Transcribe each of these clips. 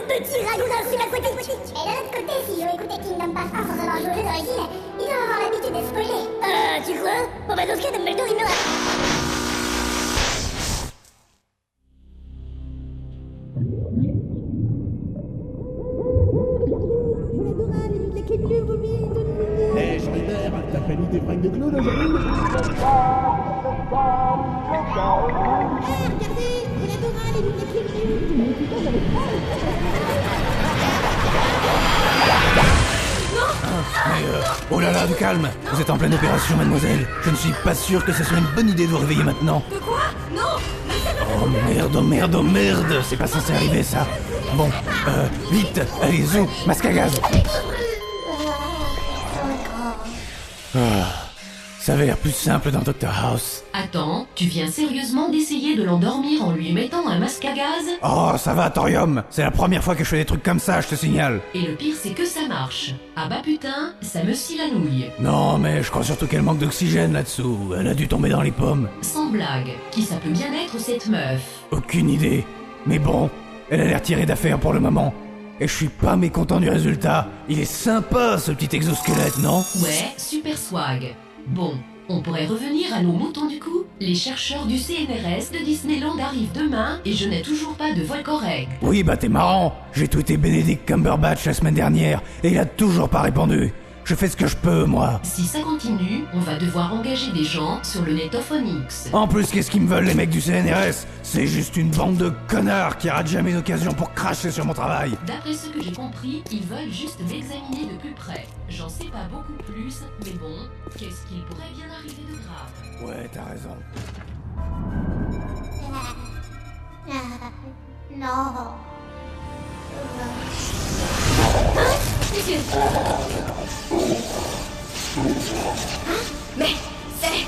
de tiraillonnage cinématique. Et de l'autre côté, si Joe écoutait Kingdom Pass 1 sans avoir joué au jeu d'origine, il doit avoir l'habitude de spoiler. Tu crois? Bon bah dans ce cas, Dumbledore, il meurt. Hé, Schreiber, t'as pas mis tes fringues de clown aujourd'hui? Oh là là, du calme. Vous êtes en pleine opération, mademoiselle. Je ne suis pas sûr que ce soit une bonne idée de vous réveiller maintenant. De quoi? Non. Oh merde, oh merde, oh merde. C'est pas censé arriver, ça. Bon, vite, allez, zou, masque à gaz. Ça avait l'air plus simple dans Dr House. Attends, tu viens sérieusement d'essayer de l'endormir en lui mettant un masque à gaz? Oh, ça va, Thorium. C'est la première fois que je fais des trucs comme ça, je te signale. Et le pire, c'est que ça marche. Ah bah putain, ça me scie la nouille. Non, mais je crois surtout qu'elle manque d'oxygène là-dessous. Elle a dû tomber dans les pommes. Sans blague, qui ça peut bien être cette meuf? Aucune idée. Mais bon, elle a l'air tirée d'affaire pour le moment. Et je suis pas mécontent du résultat. Il est sympa, ce petit exosquelette, non? Ouais, super swag. Bon, on pourrait revenir à nos moutons du coup. Les chercheurs du CNRS de Disneyland arrivent demain et je n'ai toujours pas de vol correct. Oui, bah t'es marrant. J'ai tweeté Benedict Cumberbatch la semaine dernière et il a toujours pas répondu. Je fais ce que je peux, moi. Si ça continue, on va devoir engager des gens sur le Netophonix. En plus, qu'est-ce qu'ils me veulent, les mecs du CNRS? C'est juste une bande de connards qui ratent jamais une occasion pour cracher sur mon travail. D'après ce que j'ai compris, ils veulent juste m'examiner de plus près. J'en sais pas beaucoup plus, mais bon, qu'est-ce qu'il pourrait bien arriver de grave? Ouais, t'as raison. Non. Mais c'est...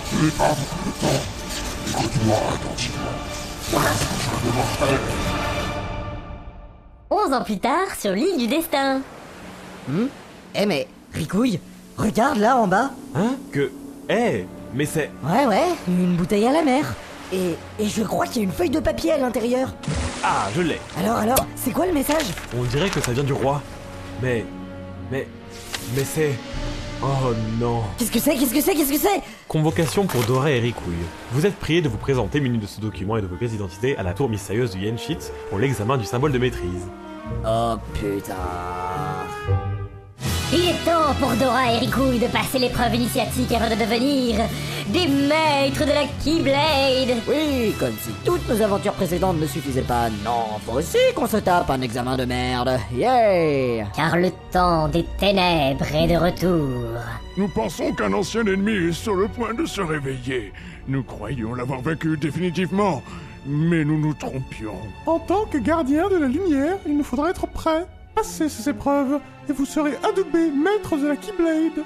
11 ans plus tard, sur l'île du destin. Eh mais, Ricouille, regarde là en bas. Hein? Mais c'est... Ouais, une bouteille à la mer. Et je crois qu'il y a une feuille de papier à l'intérieur. Ah, je l'ai. Alors, c'est quoi le message? On dirait que ça vient du roi. Mais c'est... Oh non. Qu'est-ce que c'est? Convocation pour Dora et Ricouille. Vous êtes priés de vous présenter muni de ce document et de vos pièces d'identité à la tour mystérieuse du Yenshit pour l'examen du symbole de maîtrise. Oh putain. Il est temps pour Dora et Ricouille de passer l'épreuve initiatique avant de devenir des maîtres de la Keyblade. Oui, comme si toutes nos aventures précédentes ne suffisaient pas. Non, faut aussi qu'on se tape un examen de merde. Yeah. Car le temps des ténèbres est de retour. Nous pensons qu'un ancien ennemi est sur le point de se réveiller. Nous croyions l'avoir vaincu définitivement, mais nous nous trompions. En tant que gardien de la lumière, il nous faudra être prêt. Passez ces épreuves, et vous serez adoubé maître de la Keyblade.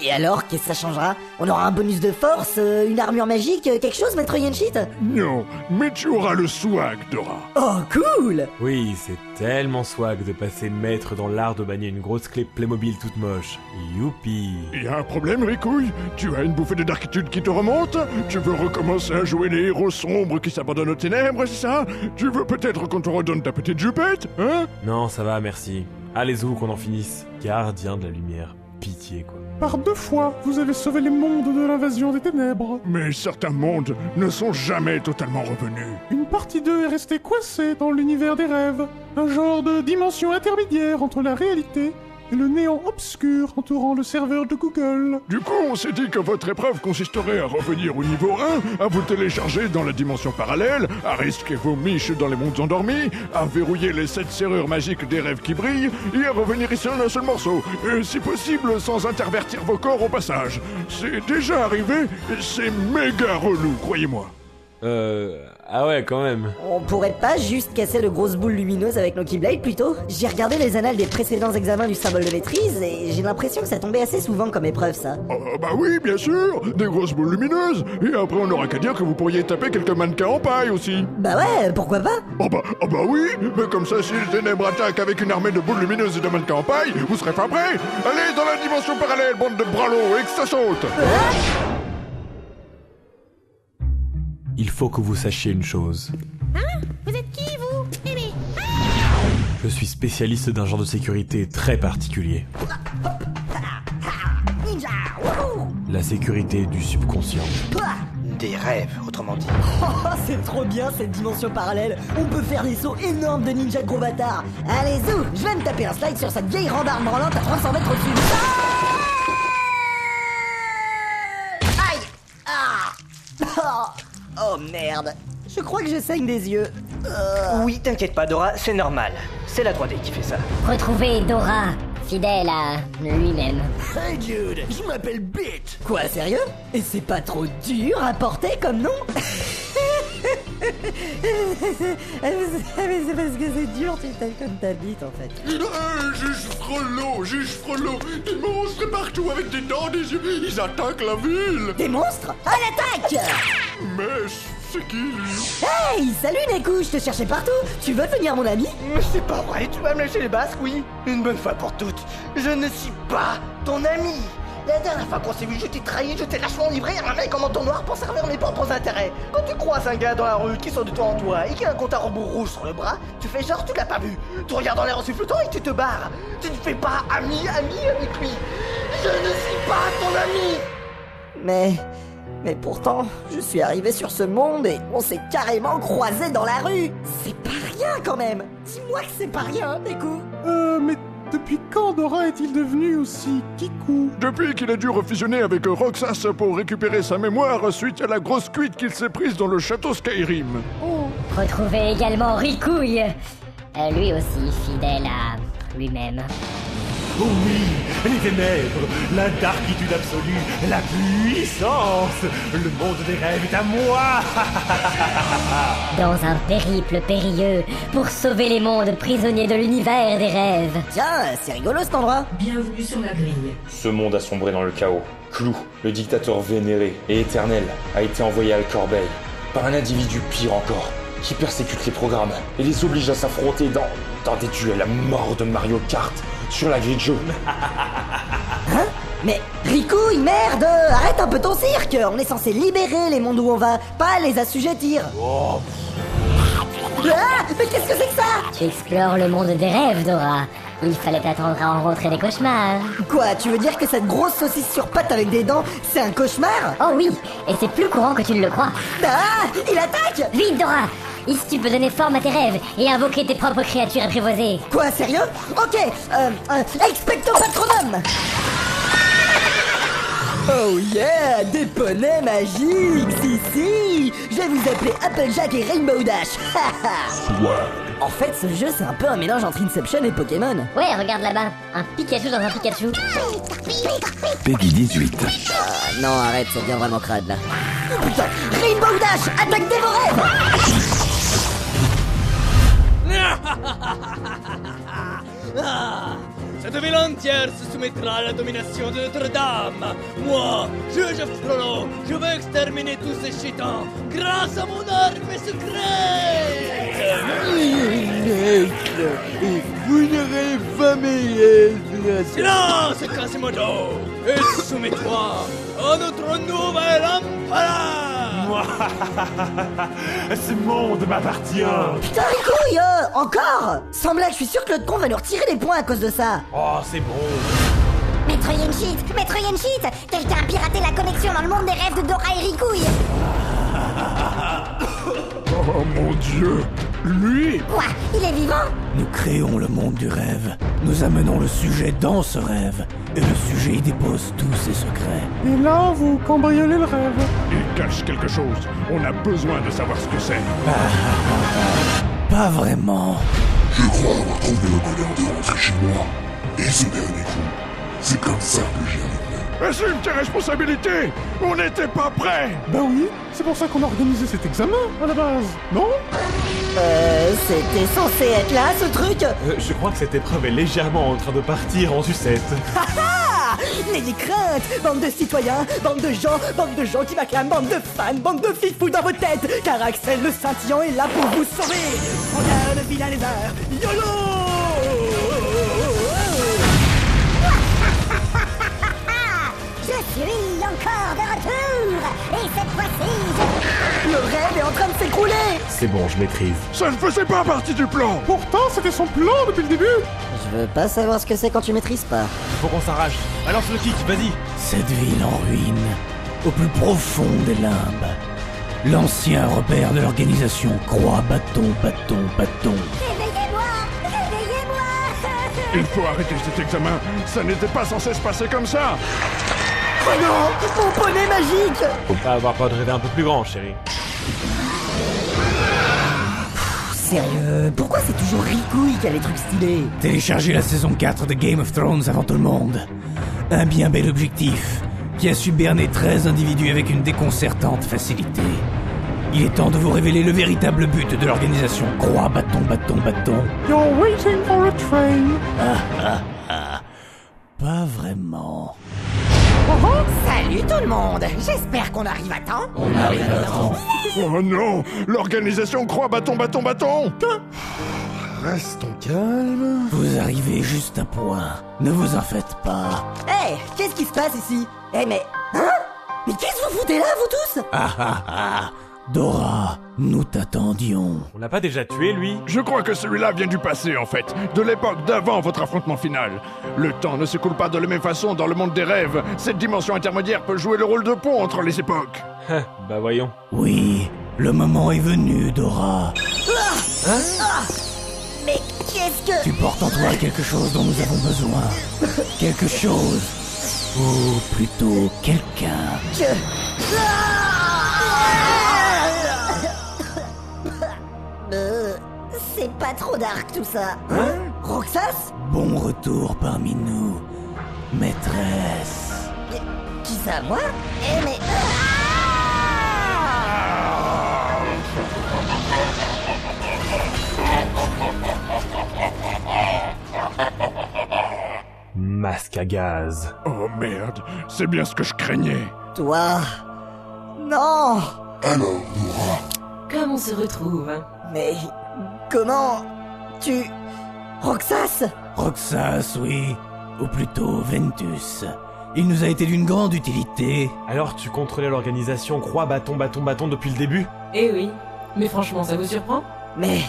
Et alors, qu'est-ce que ça changera? On aura un bonus de force, une armure magique, quelque chose, maître Yenshit? Non, mais tu auras le swag, Dora. Oh, cool! Oui, c'est tellement swag de passer maître dans l'art de manier une grosse clé Playmobil toute moche. Youpi! Y a un problème, Ricouille? Tu as une bouffée de darkitude qui te remonte? Tu veux recommencer à jouer les héros sombres qui s'abandonnent aux ténèbres, c'est ça? Tu veux peut-être qu'on te redonne ta petite jupette, hein? Non, ça va, merci. Allez-y, qu'on en finisse. Gardien de la lumière. Pitié, quoi. Par 2 fois, vous avez sauvé les mondes de l'invasion des ténèbres. Mais certains mondes ne sont jamais totalement revenus. Une partie d'eux est restée coincée dans l'univers des rêves. Un genre de dimension intermédiaire entre la réalité et le néant obscur entourant le serveur de Google. Du coup, on s'est dit que votre épreuve consisterait à revenir au niveau 1, à vous télécharger dans la dimension parallèle, à risquer vos miches dans les mondes endormis, à verrouiller les 7 serrures magiques des rêves qui brillent, et à revenir ici en un seul morceau, et si possible sans intervertir vos corps au passage. C'est déjà arrivé, et c'est méga relou, croyez-moi. Ah ouais, quand même. On pourrait pas juste casser de grosses boules lumineuses avec nos Keyblades plutôt? J'ai regardé les annales des précédents examens du symbole de maîtrise et j'ai l'impression que ça tombait assez souvent comme épreuve, ça. Bah oui, bien sûr, des grosses boules lumineuses, et après on n'aura qu'à dire que vous pourriez taper quelques mannequins en paille aussi. Bah ouais, pourquoi pas? Oh bah oui, mais comme ça si les ténèbres attaquent avec une armée de boules lumineuses et de mannequins en paille, vous serez pas prêts? Allez dans la dimension parallèle, bande de bralots, et que ça saute! Il faut que vous sachiez une chose. Hein? Vous êtes qui, vous? Je suis spécialiste d'un genre de sécurité très particulier. Ninja, wouhou. La sécurité du subconscient. Des rêves, autrement dit. Oh, c'est trop bien cette dimension parallèle. On peut faire des sauts énormes de ninja de gros bâtards. Allez, zou, je vais me taper un slide sur cette vieille rambarde branlante à 300 mètres au-dessus. Aïe. Oh merde. Je crois que je saigne des yeux. Oui, t'inquiète pas, Dora, c'est normal. C'est la 3D qui fait ça. Retrouvez Dora, fidèle à lui-même. Hey Jude, je m'appelle Bit. Quoi, sérieux? Et c'est pas trop dur à porter comme nom? Mais c'est parce que c'est dur, tu t'aimes comme ta bite en fait. Juge Frollo, des monstres partout avec des dents, des yeux, ils attaquent la ville. Des monstres? À l'attaque! Mais c'est qui lui? Hey, salut Neku, je te cherchais partout. Tu veux devenir mon ami? C'est pas vrai, tu vas me lâcher les basques, oui? Une bonne fois pour toutes, je ne suis pas ton ami. La dernière fois qu'on s'est vu, je t'ai trahi, je t'ai lâchement livré à un mec en manteau noir pour servir mes propres intérêts. Quand tu croises un gars dans la rue qui sort de toi en toi et qui a un compte à rebours rouge sur le bras, tu fais genre tu l'as pas vu. Tu regardes dans l'air en sifflotant et tu te barres. Tu ne fais pas ami avec lui. Je ne suis pas ton ami. Mais pourtant, je suis arrivé sur ce monde et on s'est carrément croisés dans la rue. C'est pas rien quand même. Dis-moi que c'est pas rien, Neku. Mais depuis quand Dora est-il devenu aussi kikou? Depuis qu'il a dû refusionner avec Roxas pour récupérer sa mémoire suite à la grosse cuite qu'il s'est prise dans le château Skyrim. Retrouvez également Ricouille, lui aussi fidèle à lui-même. Oh oui, les ténèbres, la darkitude absolue, la puissance. Le monde des rêves est à moi. Dans un périple périlleux pour sauver les mondes prisonniers de l'univers des rêves. Tiens, c'est rigolo cet endroit. Bienvenue sur la grille. Ce monde a sombré dans le chaos. Clou, le dictateur vénéré et éternel, a été envoyé à Al-Corbeil par un individu pire encore, qui persécute les programmes et les oblige à s'affronter dans des duels à mort de Mario Kart sur la grille de jeu. Hein? Mais Ricouille, merde! Arrête un peu ton cirque! On est censé libérer les mondes où on va, pas les assujettir. Ah! Mais qu'est-ce que c'est que ça? Tu explores le monde des rêves, Dora. Il fallait t'attendre à rencontrer des cauchemars. Quoi, tu veux dire que cette grosse saucisse sur pattes avec des dents, c'est un cauchemar? Oh oui, et c'est plus courant que tu ne le crois. Ah! Il attaque! Vite, Dora! Ici, tu peux donner forme à tes rêves et invoquer tes propres créatures apprivoisées. Quoi, sérieux? Ok, expecto patronum! Oh yeah, des poneys magiques, si! Je vais vous appeler Applejack et Rainbow Dash. En fait, ce jeu, c'est un peu un mélange entre Inception et Pokémon. Ouais, regarde là-bas, un Pikachu dans un Pikachu. Peggy 18. Non, arrête, ça devient vraiment crade, là. Oh, putain, Rainbow Dash, attaque des vos rêves! Cette ville entière se soumettra à la domination de Notre-Dame. Moi, juge Frollo, je veux exterminer tous ces chétans grâce à mon arme secrète. Vous n'aurez jamais... Silence, Quasimodo, et soumets-toi à notre nouvel empereur. Ce monde m'appartient. Putain, Ricouille, encore! Sans blague, je suis sûr que l'autre con va nous retirer des points à cause de ça. Oh, c'est bon. Maître Yenshit, quelqu'un a piraté la connexion dans le monde des rêves de Dora et Ricouille. Oh mon Dieu! Lui! Quoi? Il est vivant? Nous créons le monde du rêve. Nous amenons le sujet dans ce rêve. Et le sujet y dépose tous ses secrets. Et là, vous cambriolez le rêve. Il cache quelque chose. On a besoin de savoir ce que c'est. Pas vraiment. Je crois avoir trouvé le bonheur de rentrer chez moi. Et ce dernier coup, c'est comme ça que j'y arriverai. Assume tes responsabilités! On n'était pas prêts! Ben oui, c'est pour ça qu'on a organisé cet examen, à la base, non? C'était censé être là, ce truc? Je crois que cette épreuve est légèrement en train de partir en sucette. N'ayez crainte, bande de citoyens, bande de gens qui m'acclament, bande de fans, bande de fifous dans vos têtes, car Axel le scintillant est là pour vous sauver. Regarde, vilain lézard, YOLO! Je suis encore de retour. Et cette fois-ci, Le rêve est en train de s'écrouler. C'est bon, je maîtrise. Ça ne faisait pas partie du plan. Pourtant, c'était son plan depuis le début. Je veux pas savoir ce que c'est quand tu maîtrises pas. Faut qu'on s'arrache. Balance le kick, vas-y. Cette ville en ruine, au plus profond des limbes. L'ancien repère de l'organisation croix bâton, bâton, bâton. Réveillez-moi! Réveillez-moi! Il faut arrêter cet examen. Ça n'était pas censé se passer comme ça. Oh non, mon poney magique. Faut pas avoir peur de rêver un peu plus grand, chérie. Sérieux, pourquoi c'est toujours Ricouille qui a les trucs stylés? Téléchargez la saison 4 de Game of Thrones avant tout le monde. Un bien bel objectif, qui a su berner 13 individus avec une déconcertante facilité. Il est temps de vous révéler le véritable but de l'organisation croix bâton, bâton, bâton. You're waiting for a train. Pas vraiment. Salut tout le monde. J'espère qu'on arrive à temps. On arrive à temps. Oh non, l'organisation croix bâton, bâton, bâton. Restons calmes. Vous arrivez juste à point. Ne vous en faites pas. Hé, qu'est-ce qui se passe ici? Mais... Hein? Mais qu'est-ce que vous foutez là, vous tous? Dora, nous t'attendions. On l'a pas déjà tué, lui? Je crois que celui-là vient du passé, en fait. De l'époque d'avant votre affrontement final. Le temps ne s'écoule pas de la même façon dans le monde des rêves. Cette dimension intermédiaire peut jouer le rôle de pont entre les époques. Bah voyons. Oui, le moment est venu, Dora. Mais qu'est-ce que... Tu portes en toi quelque chose dont nous avons besoin. Quelque chose. Ou plutôt quelqu'un. C'est pas trop dark tout ça. Hein? Roxas? Bon retour parmi nous, maîtresse. Qui ça, moi? Mais... Masque à gaz. Oh merde, c'est bien ce que je craignais. Toi... Non! Alors, Dora, Comme on se retrouve. Mais... Comment... Tu... Roxas? Roxas, oui. Ou plutôt Ventus. Il nous a été d'une grande utilité. Alors tu contrôlais l'organisation croix bâton, bâton, bâton depuis le début? Eh oui. Mais franchement, ça vous surprend? Mais...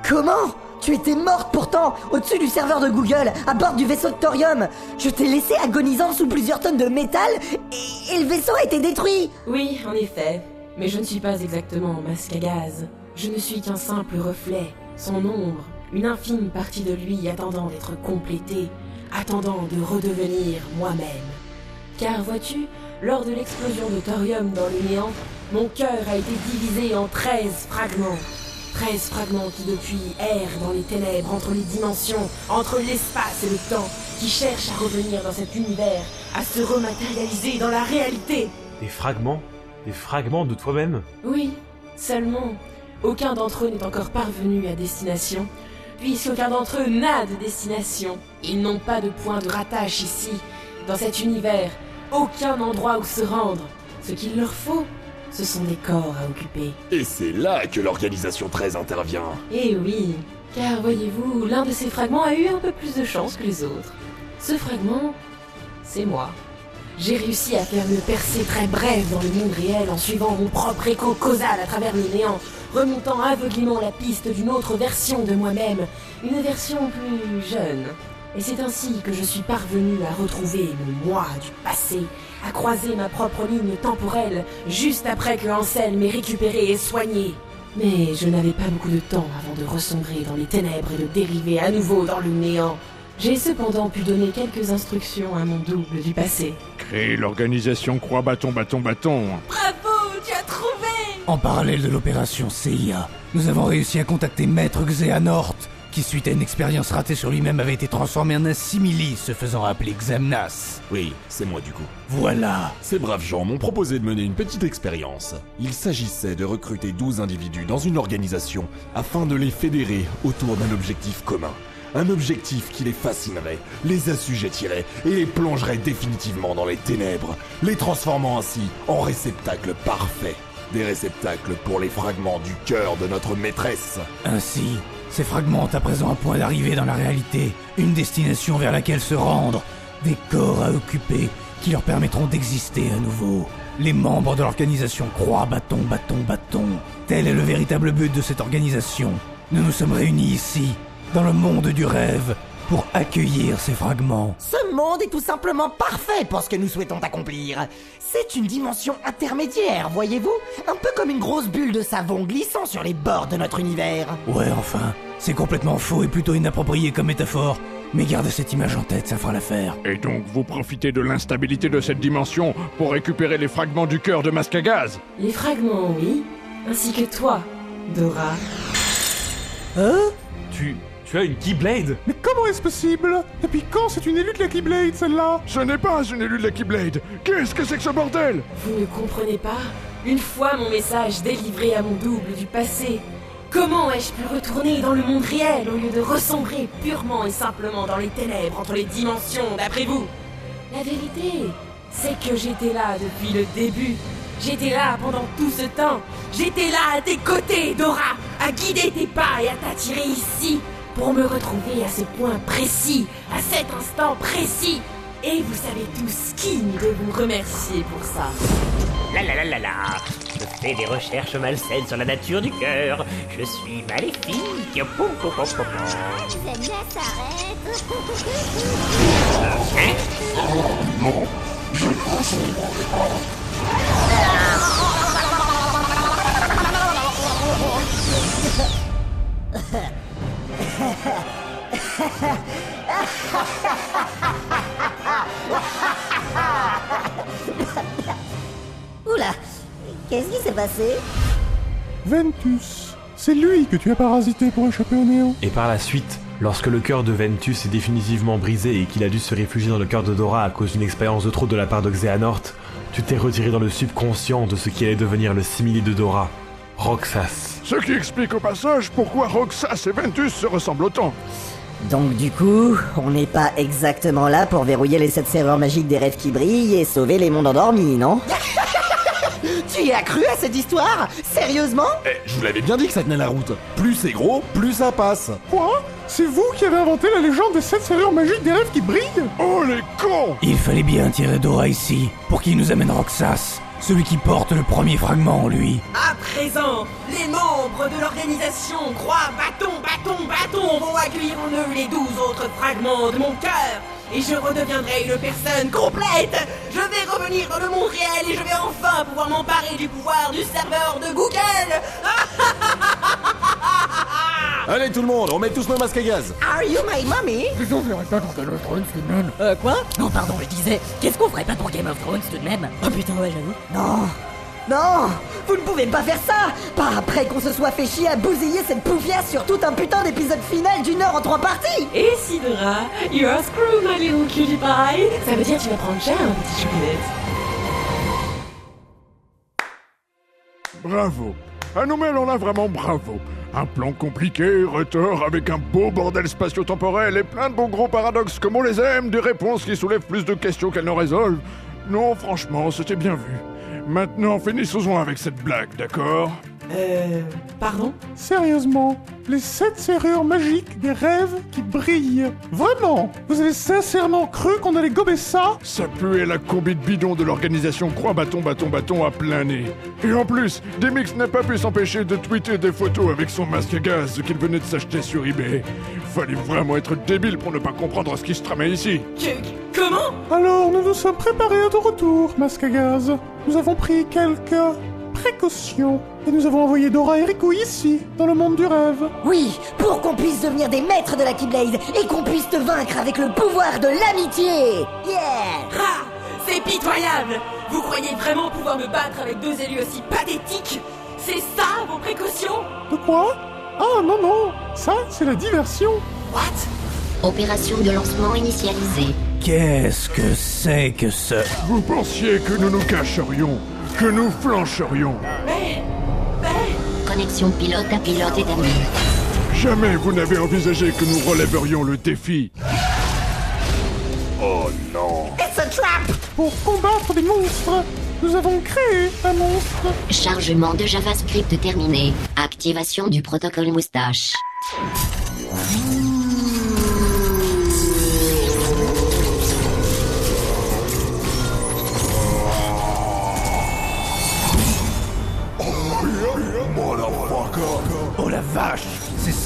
Comment? Tu étais morte pourtant, au-dessus du serveur de Google, à bord du vaisseau de thorium. Je t'ai laissé agonisant sous plusieurs tonnes de métal, et le vaisseau a été détruit. Oui, en effet. Mais je ne suis pas exactement masque à gaz. Je ne suis qu'un simple reflet, son ombre, une infime partie de lui attendant d'être complétée, attendant de redevenir moi-même. Car vois-tu, lors de l'explosion de thorium dans le néant, mon cœur a été divisé en 13 fragments. 13 fragments qui depuis errent dans les ténèbres, entre les dimensions, entre l'espace et le temps, qui cherchent à revenir dans cet univers, à se rematérialiser dans la réalité. Des fragments? Des fragments de toi-même? Oui, seulement, aucun d'entre eux n'est encore parvenu à destination, puisqu'aucun d'entre eux n'a de destination. Ils n'ont pas de point de rattache ici, dans cet univers, aucun endroit où se rendre. Ce qu'il leur faut, ce sont des corps à occuper. Et c'est là que l'organisation 13 intervient. Eh oui, car voyez-vous, l'un de ces fragments a eu un peu plus de chance que les autres. Ce fragment, c'est moi. J'ai réussi à faire une percée très brève dans le monde réel en suivant mon propre écho causal à travers le néant, remontant aveuglément la piste d'une autre version de moi-même, une version plus jeune. Et c'est ainsi que je suis parvenu à retrouver le moi du passé, à croiser ma propre ligne temporelle, juste après que Ansel m'ait récupéré et soigné. Mais je n'avais pas beaucoup de temps avant de ressombrer dans les ténèbres et de dériver à nouveau dans le néant. J'ai cependant pu donner quelques instructions à mon double du passé. Créer l'organisation croix bâton, bâton, bâton. Bravo, tu as trouvé! En parallèle de l'opération CIA, nous avons réussi à contacter Maître Xehanort, qui suite à une expérience ratée sur lui-même avait été transformé en un simili, se faisant appeler Xemnas. Oui, c'est moi du coup. Voilà. Ces braves gens m'ont proposé de mener une petite expérience. Il s'agissait de recruter 12 individus dans une organisation afin de les fédérer autour d'un objectif commun. Un objectif qui les fascinerait, les assujettirait et les plongerait définitivement dans les ténèbres, les transformant ainsi en réceptacles parfaits. Des réceptacles pour les fragments du cœur de notre maîtresse. Ainsi, ces fragments ont à présent un point d'arrivée dans la réalité, une destination vers laquelle se rendre, des corps à occuper qui leur permettront d'exister à nouveau. les membres de l'organisation Croix Bâton Bâton Bâton. Tel est le véritable but de cette organisation. Nous nous sommes réunis ici, dans le monde du rêve, pour accueillir ces fragments. Ce monde est tout simplement parfait pour ce que nous souhaitons accomplir. C'est une dimension intermédiaire, voyez-vous? Un peu comme une grosse bulle de savon glissant sur les bords de notre univers. Ouais, enfin, c'est complètement faux et plutôt inapproprié comme métaphore. Mais gardez cette image en tête, ça fera l'affaire. Et donc vous profitez de l'instabilité de cette dimension pour récupérer les fragments du cœur de Masque à Gaz? Les fragments, oui. Ainsi que toi, Dora. Hein? Tu as une Keyblade? Mais comment est-ce possible? Depuis quand c'est une élue de la Keyblade, celle-là? Ce n'est pas une élue de la Keyblade. Qu'est-ce que c'est que ce bordel? Vous ne comprenez pas? Une fois mon message délivré à mon double du passé, comment ai-je pu retourner dans le monde réel au lieu de ressombrer purement et simplement dans les ténèbres entre les dimensions, d'après vous? La vérité, c'est que j'étais là depuis le début. J'étais là pendant tout ce temps. J'étais là à tes côtés, Dora, à guider tes pas et à t'attirer ici pour me retrouver à ce point précis, à cet instant précis. Et vous savez tous qui de vous remercier pour ça. La. Je fais des recherches malsaines sur la nature du cœur. Je suis maléfique. Pou. J'aime bien s'arrête. Non, je pense Oula, qu'est-ce qui s'est passé? Ventus. C'est lui que tu as parasité pour échapper au néant. Et par la suite, lorsque le cœur de Ventus est définitivement brisé et qu'il a dû se réfugier dans le cœur de Dora à cause d'une expérience de trop de la part de Xehanort, tu t'es retiré dans le subconscient de ce qui allait devenir le simili de Dora, Roxas. Ce qui explique au passage pourquoi Roxas et Ventus se ressemblent autant. Donc du coup, on n'est pas exactement là pour verrouiller les 7 serrures magiques des rêves qui brillent et sauver les mondes endormis, non? Tu y as cru à cette histoire? Sérieusement? Je vous l'avais bien dit que ça tenait la route. Plus c'est gros, plus ça passe. Quoi? C'est vous qui avez inventé la légende des 7 serrures magiques des rêves qui brillent? Oh les cons! Il fallait bien tirer Dora ici, pour qu'il nous amène Roxas, celui qui porte le premier fragment en lui. À présent, les membres de l'organisation Croix Bâton Bâton Bâton vont accueillir en eux les 12 autres fragments de mon cœur. Et je redeviendrai une personne complète. Je vais revenir dans le monde réel et je vais enfin pouvoir m'emparer du pouvoir du serveur de Google. Allez tout le monde, on met tous nos masques à gaz. Are you my mommy? Qu'est-ce qu'on ferait pas pour Game of Thrones tout de même? Quoi? Non, pardon, je disais, qu'est-ce qu'on ferait pas pour Game of Thrones tout de même? Oh putain, ouais, j'avoue. Non! Non! Vous ne pouvez pas faire ça! Pas après qu'on se soit fait chier à bousiller cette poufiasse sur tout un putain d'épisode final d'1 heure en 3 parties! Et si Dora, you're screwed my little cutie pie. Ça veut dire que tu vas prendre cher, un petit choupinette. Bravo. Ah non mais alors là vraiment bravo. Un plan compliqué, retors avec un beau bordel spatio-temporel et plein de beaux gros paradoxes comme on les aime, des réponses qui soulèvent plus de questions qu'elles n'en résolvent. Non, franchement, c'était bien vu. Maintenant, finissons-en avec cette blague, d'accord? Pardon? Sérieusement, les 7 serrures magiques des rêves qui brillent. Vraiment? Vous avez sincèrement cru qu'on allait gober ça? Ça puait la combi de bidon de l'organisation Croix Bâton Bâton Bâton à plein nez. Et en plus, Demix n'a pas pu s'empêcher de tweeter des photos avec son masque à gaz qu'il venait de s'acheter sur eBay. Fallait vraiment être débile pour ne pas comprendre ce qui se tramait ici. Comment? Alors, nous nous sommes préparés à ton retour, masque à gaz. Nous avons pris quelques précautions. Et nous avons envoyé Dora et Riku ici, dans le monde du rêve. Oui, pour qu'on puisse devenir des maîtres de la Keyblade et qu'on puisse te vaincre avec le pouvoir de l'amitié. Yeah! Ah! C'est pitoyable! Vous croyez vraiment pouvoir me battre avec 2 élus aussi pathétiques? C'est ça, vos précautions? De quoi? Ah non, non, ça, c'est la diversion. What? Opération de lancement initialisée. Qu'est-ce que c'est que ce... Vous pensiez que nous nous cacherions, que nous flancherions? Connexion pilote à pilote établie. Jamais vous n'avez envisagé que nous relèverions le défi. Oh non. It's a trap! Pour combattre des monstres, nous avons créé un monstre. Chargement de JavaScript terminé. Activation du protocole moustache.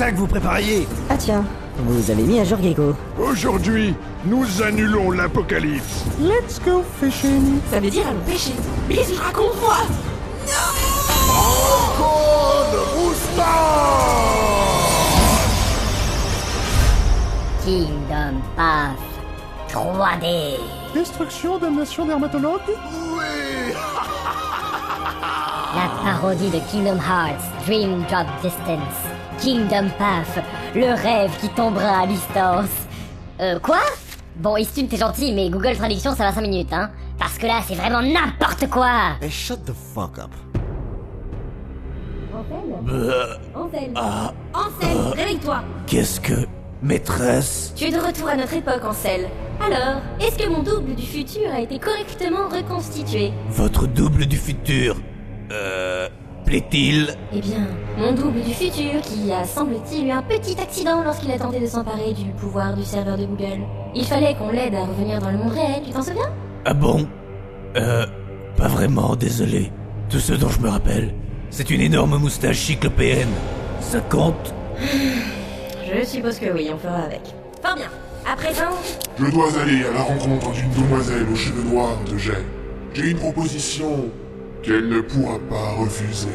ça que vous prépariez. Ah tiens, vous avez mis à jour Gecko. Aujourd'hui, nous annulons l'apocalypse. Let's go fishing. Ça veut dire allons pêcher. Mais raconte-moi. Kingdom Path 3D. Destruction, damnation, dermatologue. La parodie de Kingdom Hearts, Dream Drop Distance. Kingdom Path, le rêve qui tombera à distance. Quoi? Bon, Istune, t'es gentil, mais Google Traduction, ça va 5 minutes, hein. Parce que là, c'est vraiment n'importe quoi. Hey, shut the fuck up. Ansel, réveille-toi. Qu'est-ce que... Maîtresse? Tu es de retour à notre époque, Ansel. Alors, est-ce que mon double du futur a été correctement reconstitué? Votre double du futur... plaît-il? Eh bien, mon double du futur qui a, semble-t-il, eu un petit accident lorsqu'il a tenté de s'emparer du pouvoir du serveur de Google. Il fallait qu'on l'aide à revenir dans le monde réel, tu t'en souviens? Ah bon? Pas vraiment, désolé. Tout ce dont je me rappelle, c'est une énorme moustache cyclopéenne. Ça compte? Je suppose que oui, on fera avec. Fort bien. À présent... Je dois aller à la rencontre d'une demoiselle aux cheveux noirs de Jet. J'ai une proposition qu'elle ne pourra pas refuser.